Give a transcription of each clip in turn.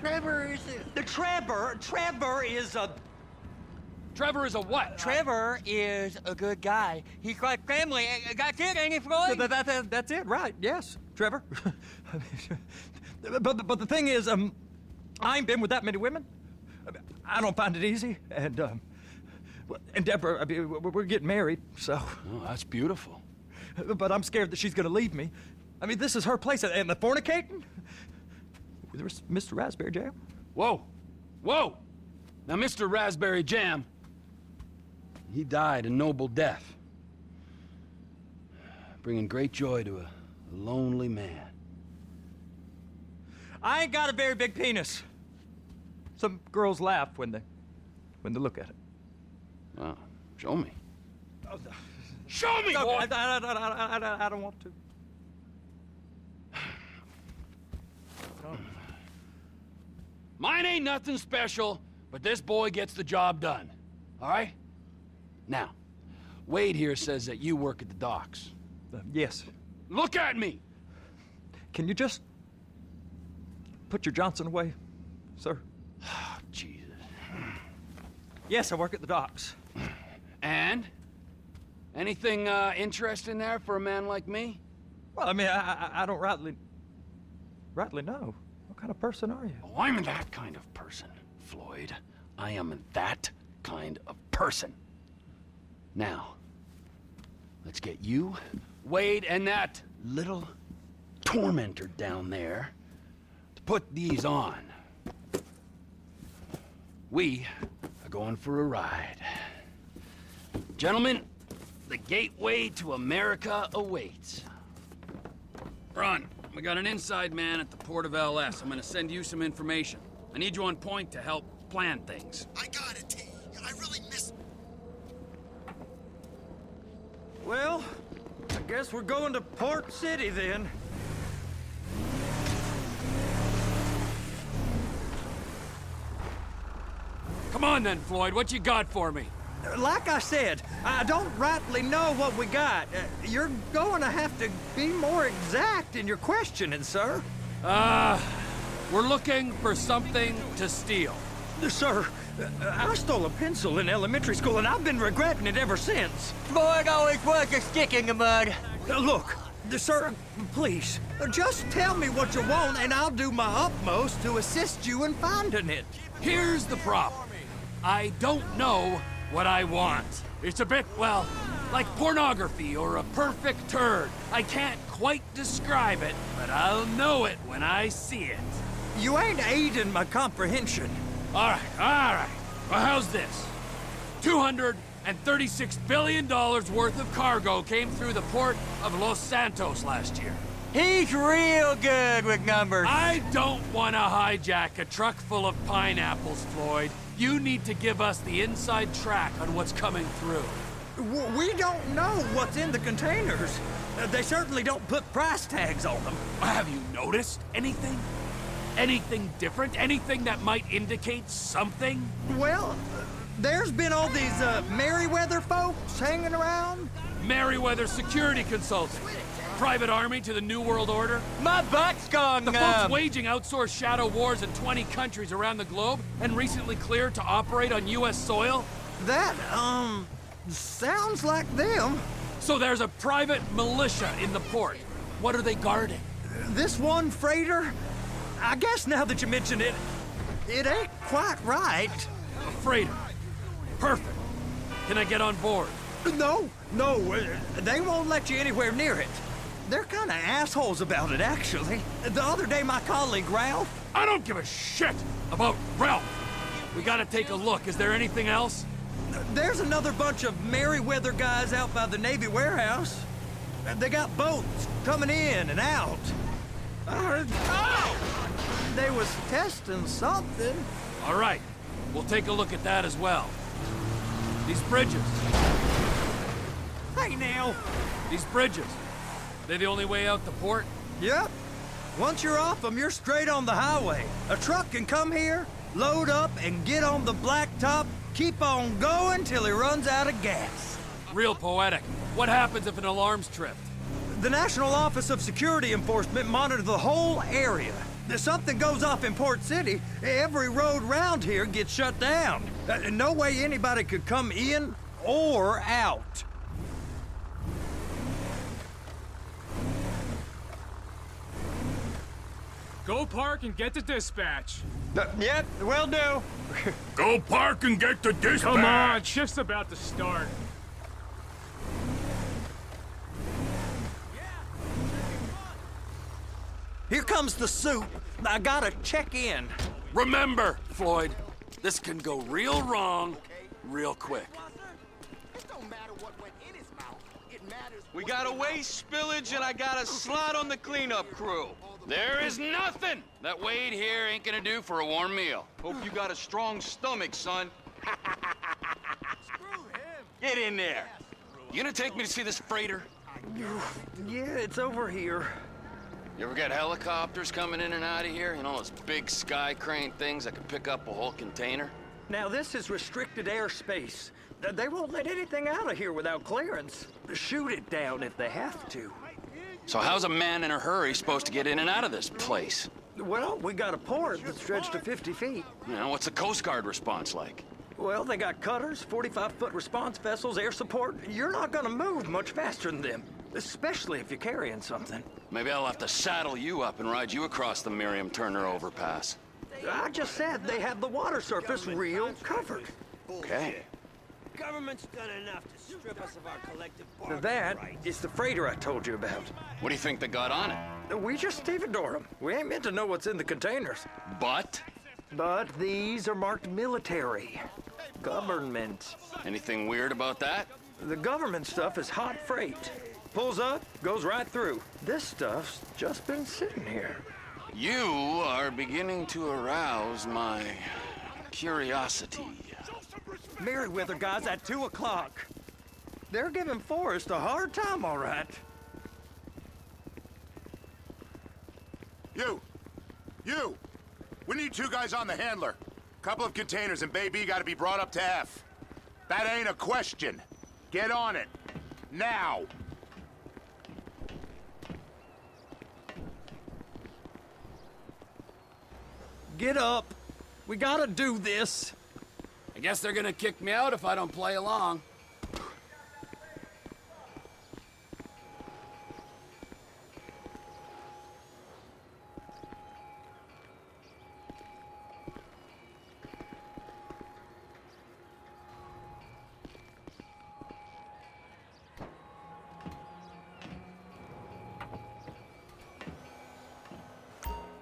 Trevor is a... Trevor is a... Trevor is a what? Trevor is a good guy. He's like family. That's it, ain't it, Floyd? That's it, right? Yes, Trevor. but the thing is, I ain't been with that many women. I don't find it easy, and Deborah, I mean, we're getting married, so. Oh, that's beautiful. But I'm scared that she's gonna leave me. I mean, this is her place, and the fornicating with Mr. Raspberry Jam. Whoa, whoa! Now, Mr. Raspberry Jam, he died a noble death, bringing great joy to a lonely man. I ain't got a very big penis. Some girls laugh when they look at it. Wow, show me. Show me, boy! I don't want to. Mine ain't nothing special, but this boy gets the job done. All right? Now, Wade here says that you work at the docks. Yes. Look at me! Can you just put your Johnson away, sir? Oh, Jesus. Yes, I work at the docks. And? Anything interesting there for a man like me? Well, I mean, I don't rightly know. What kind of person are you? Oh, I'm that kind of person, Floyd. I am that kind of person. Now, let's get you, Wade, and that little tormentor down there to put these on. We are going for a ride. Gentlemen, the gateway to America awaits. Ron, we got an inside man at the port of LS. I'm gonna send you some information. I need you on point to help plan things. I got it, T. I really miss... Well, I guess we're going to Port City then. Come on then, Floyd, what you got for me? Like I said, I don't rightly know what we got. You're going to have to be more exact in your questioning, sir. We're looking for something to steal. Sir, I stole a pencil in elementary school, and I've been regretting it ever since. Floyd always was a stick in the mud. Look, sir, please, just tell me what you want, and I'll do my utmost to assist you in finding it. Here's the problem. I don't know what I want. It's a bit, well, like pornography or a perfect turd. I can't quite describe it, but I'll know it when I see it. You ain't aiding my comprehension. All right. Well, how's this? $236 billion worth of cargo came through the port of Los Santos last year. He's real good with numbers. I don't want to hijack a truck full of pineapples, Floyd. You need to give us the inside track on what's coming through. We don't know what's in the containers. They certainly don't put price tags on them. Have you noticed anything? Anything different? Anything that might indicate something? Well, there's been all these Merryweather folks hanging around. Merryweather Security Consulting. Private army to the New World Order. My butt's gone The folks waging outsourced shadow wars in 20 countries around the globe and recently cleared to operate on U.S. soil. That, sounds like them. So there's a private militia in the port. What are they guarding? This one freighter, I guess now that you mention it, it ain't quite right. A freighter. Perfect. Can I get on board? No, they won't let you anywhere near it. They're kind of assholes about it, actually. The other day, my colleague, Ralph... I don't give a shit about Ralph. We gotta take a look. Is there anything else? There's another bunch of Merryweather guys out by the Navy warehouse. They got boats coming in and out. I heard... They was testing something. All right. We'll take a look at that as well. These bridges. Hey, now. These bridges. They the only way out the port? Yep. Once you're off them, you're straight on the highway. A truck can come here, load up, and get on the blacktop, keep on going till he runs out of gas. Real poetic. What happens if an alarm's tripped? The National Office of Security Enforcement monitor the whole area. Something goes off in Port City, every road round here gets shut down. No way anybody could come in or out. Go park and get the dispatch. Yep, will do. Go park and get the dispatch! Come on, shift's about to start. Here comes the soup. I gotta check in. Remember, Floyd, this can go real wrong real quick. It don't matter what went in his mouth. It matters. We got a waste spillage and I got a slot on the cleanup crew. There is nothing that Wade here ain't gonna do for a warm meal. Hope you got a strong stomach, son. Get in there. You gonna take me to see this freighter? Yeah, it's over here. You ever get helicopters coming in and out of here? You know, those big sky crane things that can pick up a whole container? Now, this is restricted airspace. They won't let anything out of here without clearance. Shoot it down if they have to. So how's a man in a hurry supposed to get in and out of this place? Well, we got a port that stretched to 50 feet. You know, what's the Coast Guard response like? Well, they got cutters, 45-foot response vessels, air support. You're not gonna move much faster than them, especially if you're carrying something. Maybe I'll have to saddle you up and ride you across the Miriam Turner overpass. I just said they have the water surface real covered. Okay. Government's done enough to strip us of our collective bargaining That rights. is the freighter I told you about. What do you think they got on it? We just stevedore them. We ain't meant to know what's in the containers. But? But these are marked military. Government. Anything weird about that? The government stuff is hot freight. Pulls up, goes right through. This stuff's just been sitting here. You are beginning to arouse my curiosity. Merriweather guys at 2 o'clock. They're giving Forrest a hard time, all right. You! We need 2 guys on the handler. Couple of containers and Bay B gotta be brought up to F. That ain't a question. Get on it. Now! Get up. We gotta do this. I guess they're gonna kick me out if I don't play along.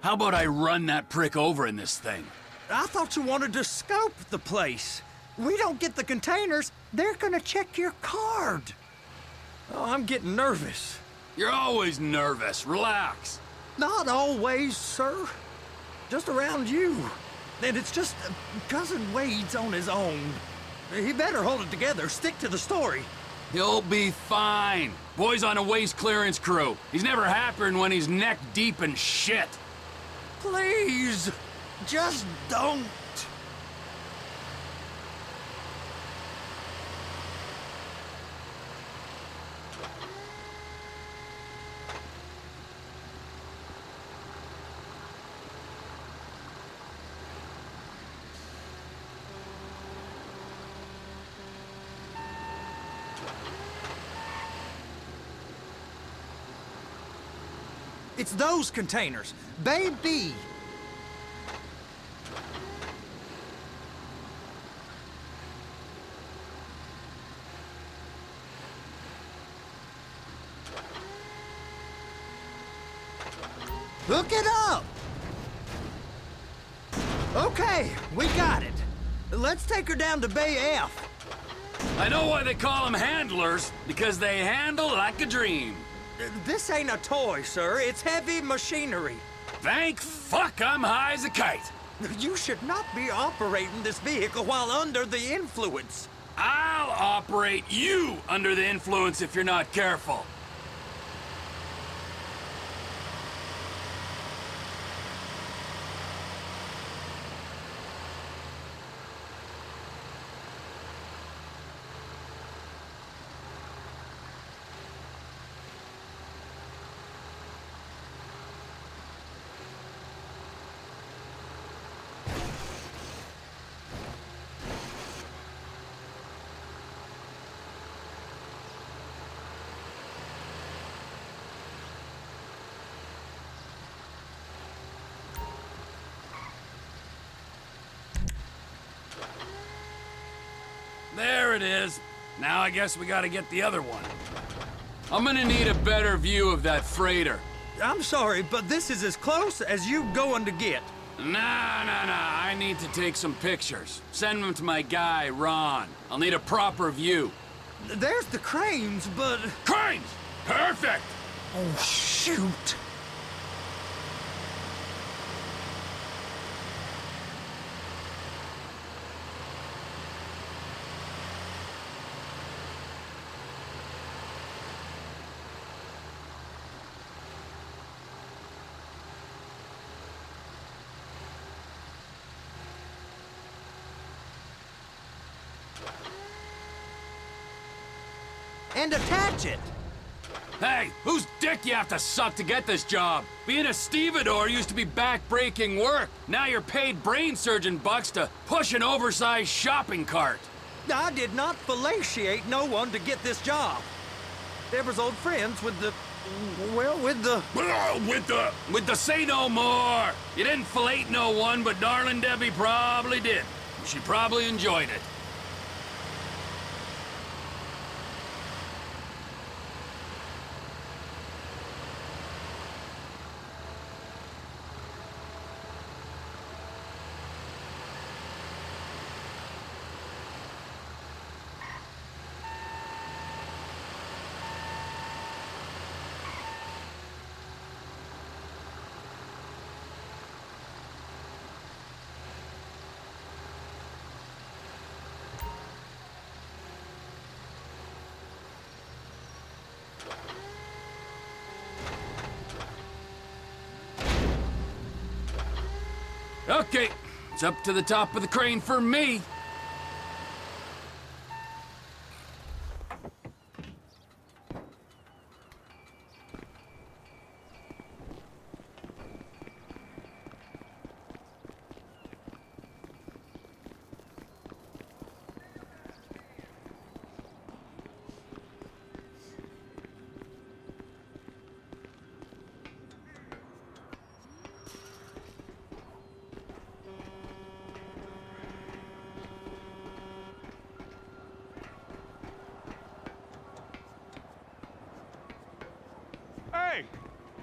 How about I run that prick over in this thing? I thought you wanted to scope the place. We don't get the containers, they're gonna check your card. Oh, I'm getting nervous. You're always nervous. Relax. Not always, sir. Just around you. And it's just Cousin Wade's on his own. He better hold it together, stick to the story. He'll be fine. Boy's on a waste clearance crew. He's never happier than when he's neck deep in shit. Please, just don't. It's those containers. Baby. Hook it up. Okay, we got it. Let's take her down to Bay F. I know why they call them handlers, because they handle like a dream. This ain't a toy, sir. It's heavy machinery. Thank fuck I'm high as a kite. You should not be operating this vehicle while under the influence. I'll operate you under the influence if you're not careful. it is. Now I guess we gotta get the other one. I'm gonna need a better view of that freighter. I'm sorry, but this is as close as you going to get. Nah. I need to take some pictures. Send them to my guy, Ron. I'll need a proper view. There's the cranes, but... Cranes! Perfect! Oh, shoot. And attach it. Hey, whose dick you have to suck to get this job? Being a stevedore used to be back-breaking work. Now you're paid brain surgeon bucks to push an oversized shopping cart. I did not fellatiate no one to get this job. Deborah's old friends with the... well, with the... With the say no more. You didn't fillet no one, but darling Debbie probably did. She probably enjoyed it. Okay, it's up to the top of the crane for me. Hey,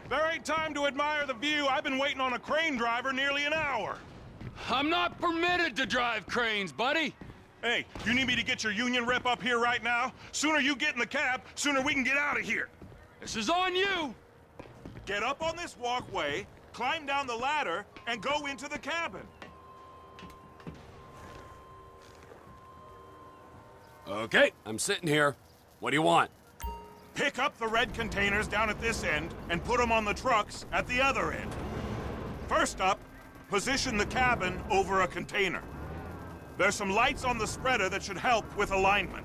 there ain't time to admire the view. I've been waiting on a crane driver nearly an hour. I'm not permitted to drive cranes, buddy. Hey, you need me to get your union rep up here right now? Sooner you get in the cab, sooner we can get out of here. This is on you. Get up on this walkway, climb down the ladder, and go into the cabin. Okay, I'm sitting here. What do you want? Pick up the red containers down at this end and put them on the trucks at the other end. First up, position the cabin over a container. There's some lights on the spreader that should help with alignment.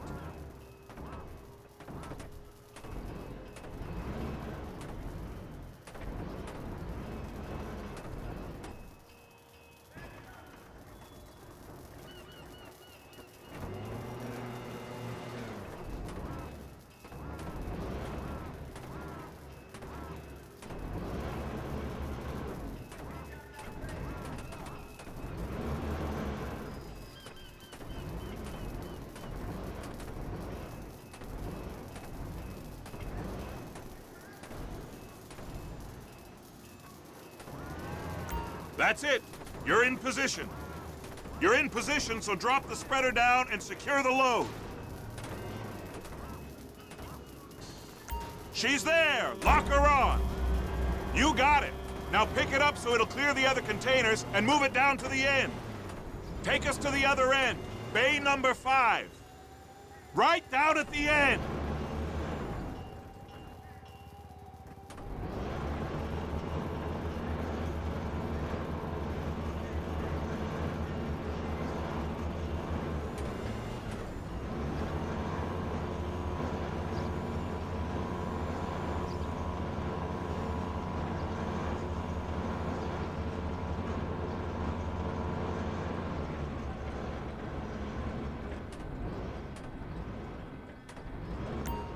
That's it. You're in position. You're in position, so drop the spreader down and secure the load. She's there. Lock her on. You got it. Now pick it up so it'll clear the other containers and move it down to the end. Take us to the other end. Bay number 5. Right down at the end.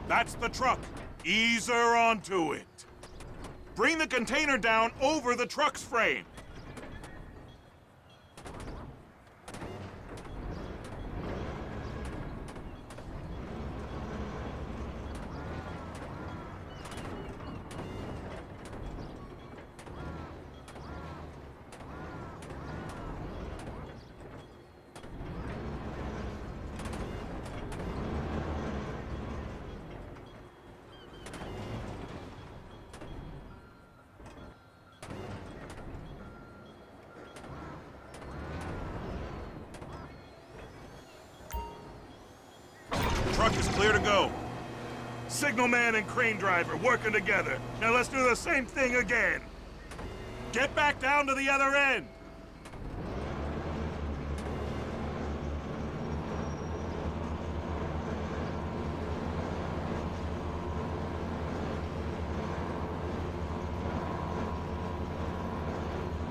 That's the truck. Ease her onto it. Bring the container down over the truck's frame. truck is clear to go. Signalman and crane driver working together. Now let's do the same thing again. Get back down to the other end.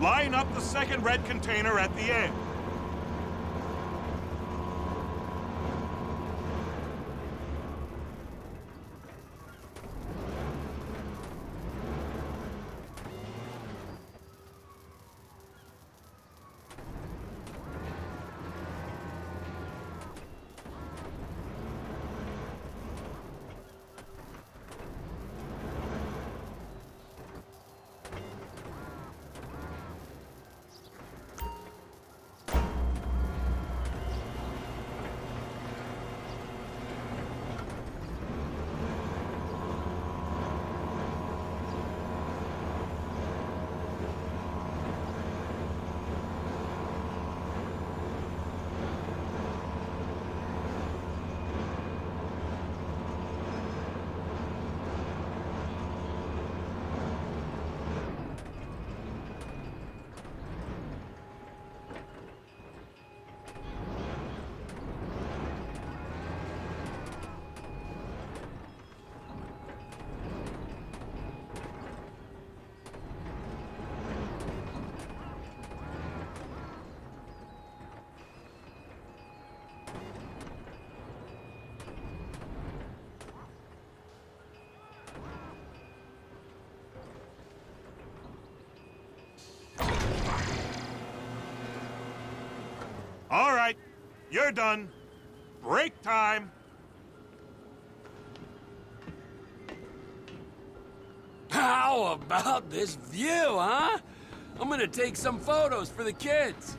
Line up the second red container at the end. All right, you're done. Break time. How about this view, huh? I'm gonna take some photos for the kids.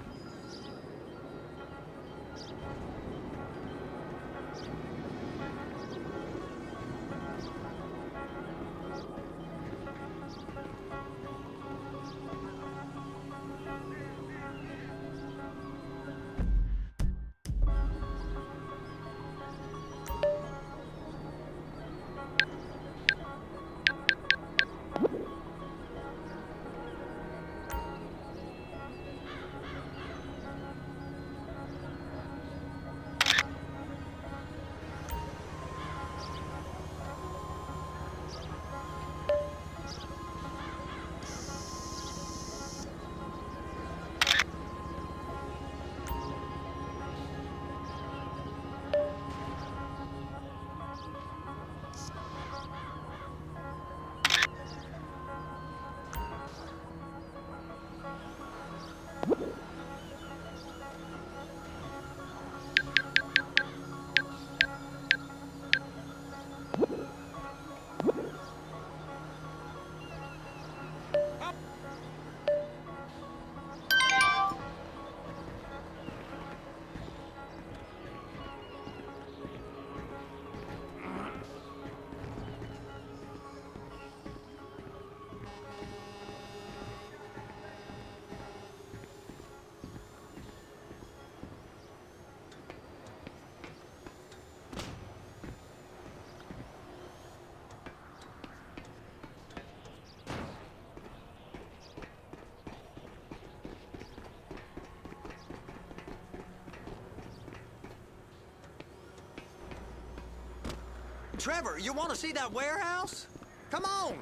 Trevor, you want to see that warehouse? Come on.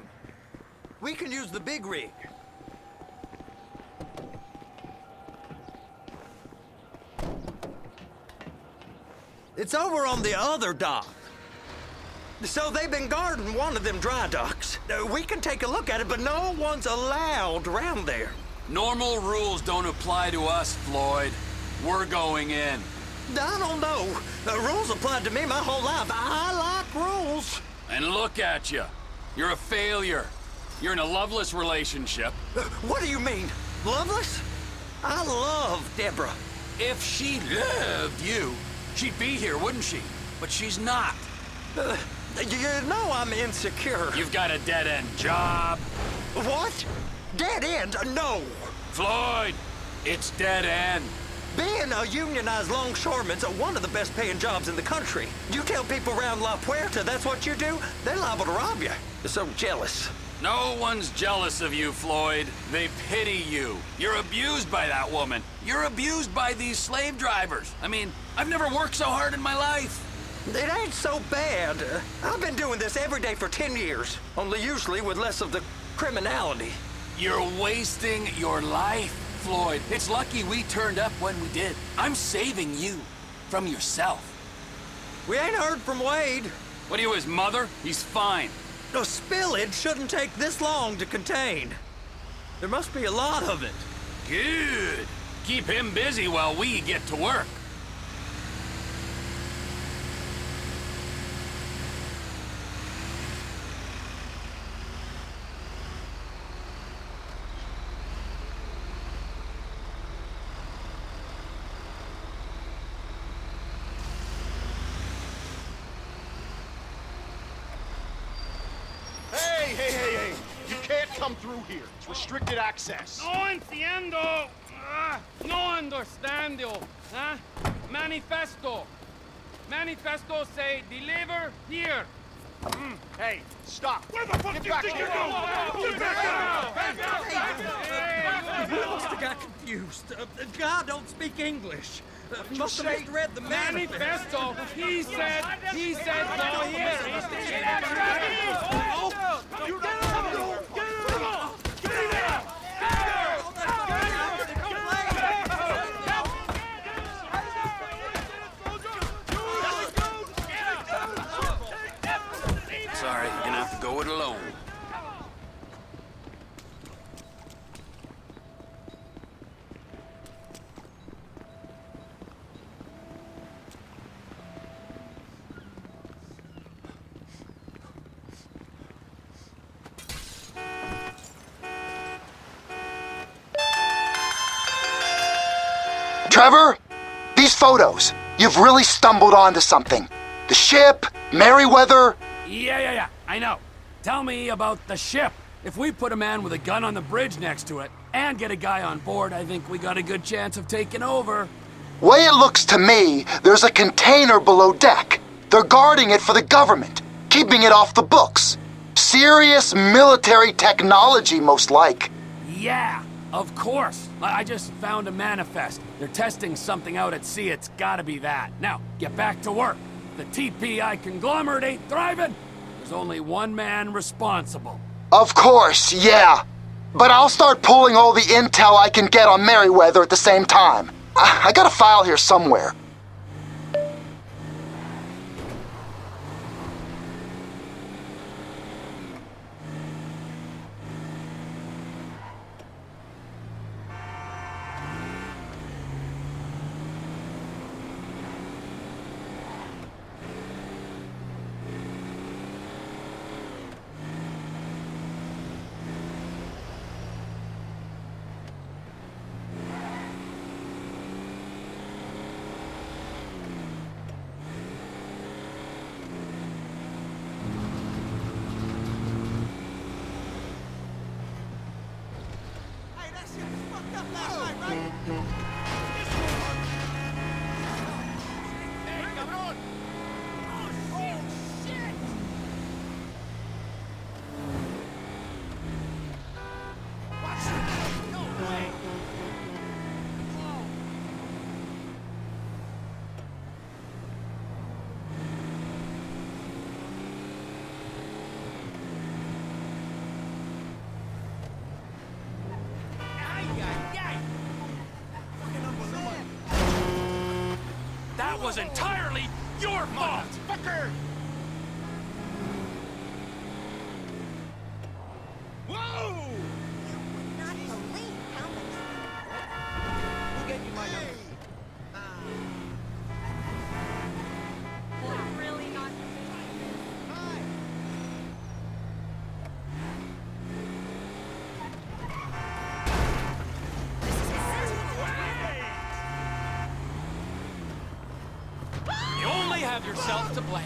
We can use the big rig. It's over on the other dock. So they've been guarding one of them dry docks. We can take a look at it, but no one's allowed around there. Normal rules don't apply to us, Floyd. We're going in. I don't know. The rules applied to me my whole life. I like rules. And look at you. You're a failure. You're in a loveless relationship. What do you mean? Loveless? I love Deborah. If she loved you, she'd be here, wouldn't she? But she's not. You know I'm insecure. You've got a dead-end job. What? Dead end? No. Floyd, it's dead end. Being a unionized longshoreman's one of the best paying jobs in the country. You tell people around La Puerta that's what you do, they're liable to rob you. They're so jealous. No one's jealous of you, Floyd. They pity you. You're abused by that woman. You're abused by these slave drivers. I mean, I've never worked so hard in my life. It ain't so bad. I've been doing this every day for 10 years, only usually with less of the criminality. You're wasting your life, Floyd. It's lucky we turned up when we did. I'm saving you from yourself. We ain't heard from Wade. What are you, his mother? He's fine. No, spillage shouldn't take this long to contain. There must be a lot of it. Good. Keep him busy while we get to work. Hey! You can't come through here. It's restricted access. No entiendo. No understando. Huh? Manifesto. Manifesto say deliver here. Hey, stop. Where the fuck Get do back you think here. you're going? Get back He must have got confused. God don't speak English. Must have say? misread the manifesto. Manifesto. He said no here. Sorry, you're gonna have to go it alone. Trevor, these photos, you've really stumbled onto something. The ship, Merryweather. Yeah, I know. Tell me about the ship. If we put a man with a gun on the bridge next to it and get a guy on board, I think we got a good chance of taking over. Way it looks to me, there's a container below deck. They're guarding it for the government, keeping it off the books. Serious military technology, most like. Yeah, of course. I just found a manifest. They're testing something out at sea. It's gotta be that. Now, get back to work. The TPI conglomerate ain't thriving. There's only one man responsible. Of course, yeah. But I'll start pulling all the intel I can get on Merryweather at the same time. I got a file here somewhere. That was entirely your fault! Fucker! Whoa! Not believe how much. We'll get you my number. I'm really not. You only have yourself to blame.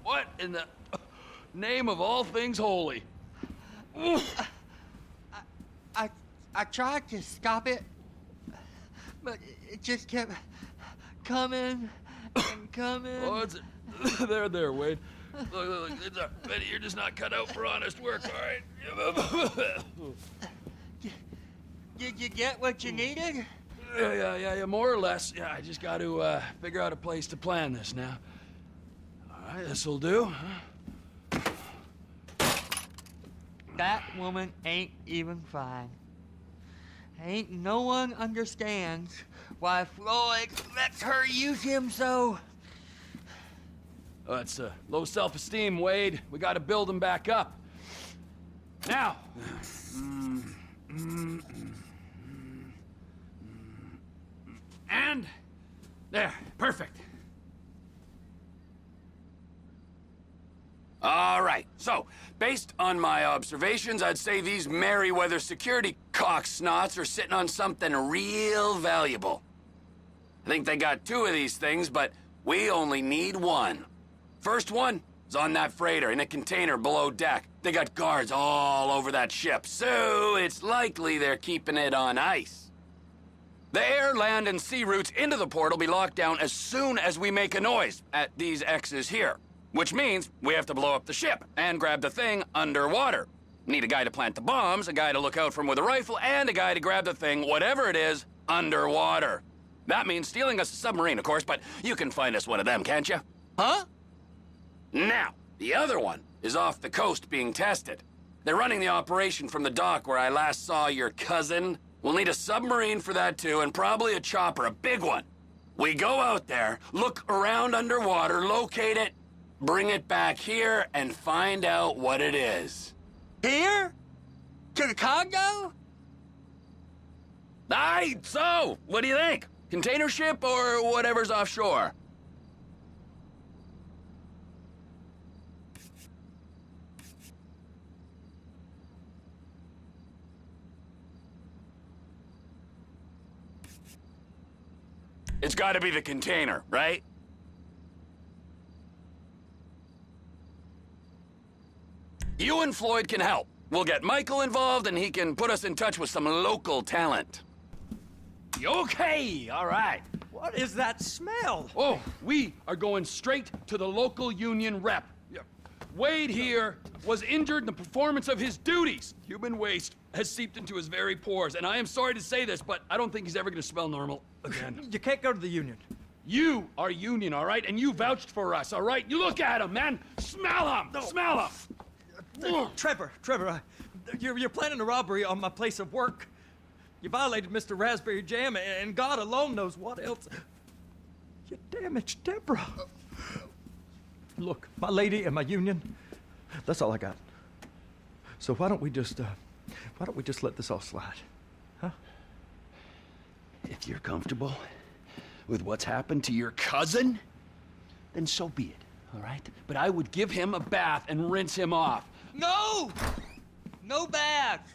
What in the name of all things holy? I tried to stop it, but it just kept coming and coming. Oh, it's there, Wade. Look, Betty, you're just not cut out for honest work, all right? Did you get what you needed? Yeah, more or less. Yeah, I just got to figure out a place to plan this now. All right, this'll do. That woman ain't even fine. Ain't no one understands why Floyd lets her use him so. Oh, that's low self-esteem, Wade. We got to build him back up. Now. And there, perfect. All right, so, based on my observations, I'd say these Merryweather security cocksnots are sitting on something real valuable. I think they got 2 of these things, but we only need 1. First one is on that freighter in a container below deck. They got guards all over that ship, so it's likely they're keeping it on ice. The air, land, and sea routes into the port will be locked down as soon as we make a noise at these X's here. Which means we have to blow up the ship and grab the thing underwater. Need a guy to plant the bombs, a guy to look out for him with a rifle, and a guy to grab the thing, whatever it is, underwater. That means stealing us a submarine, of course, but you can find us one of them, can't you? Huh? Now, the other one is off the coast being tested. They're running the operation from the dock where I last saw your cousin. We'll need a submarine for that too, and probably a chopper, a big one. We go out there, look around underwater, locate it, bring it back here, and find out what it is. Here? To the Congo? Aye, so, what do you think? Container ship or whatever's offshore? It's gotta be the container, right? You and Floyd can help. We'll get Michael involved and he can put us in touch with some local talent. Okay, all right. What is that smell? Oh, we are going straight to the local union rep. Wade here was injured in the performance of his duties. Human waste has seeped into his very pores, and I am sorry to say this, but I don't think he's ever gonna smell normal again. You can't go to the union. You are union, all right? And you vouched for us, all right? You look at him, man. Smell him. No. Smell him. Trevor, you're planning a robbery on my place of work. You violated Mr. Raspberry Jam, and God alone knows what else. You damaged Deborah. Look, my lady and my union, that's all I got. So why don't we just let this all slide, huh? If you're comfortable with what's happened to your cousin, then so be it, all right? But I would give him a bath and rinse him off. No! No baths!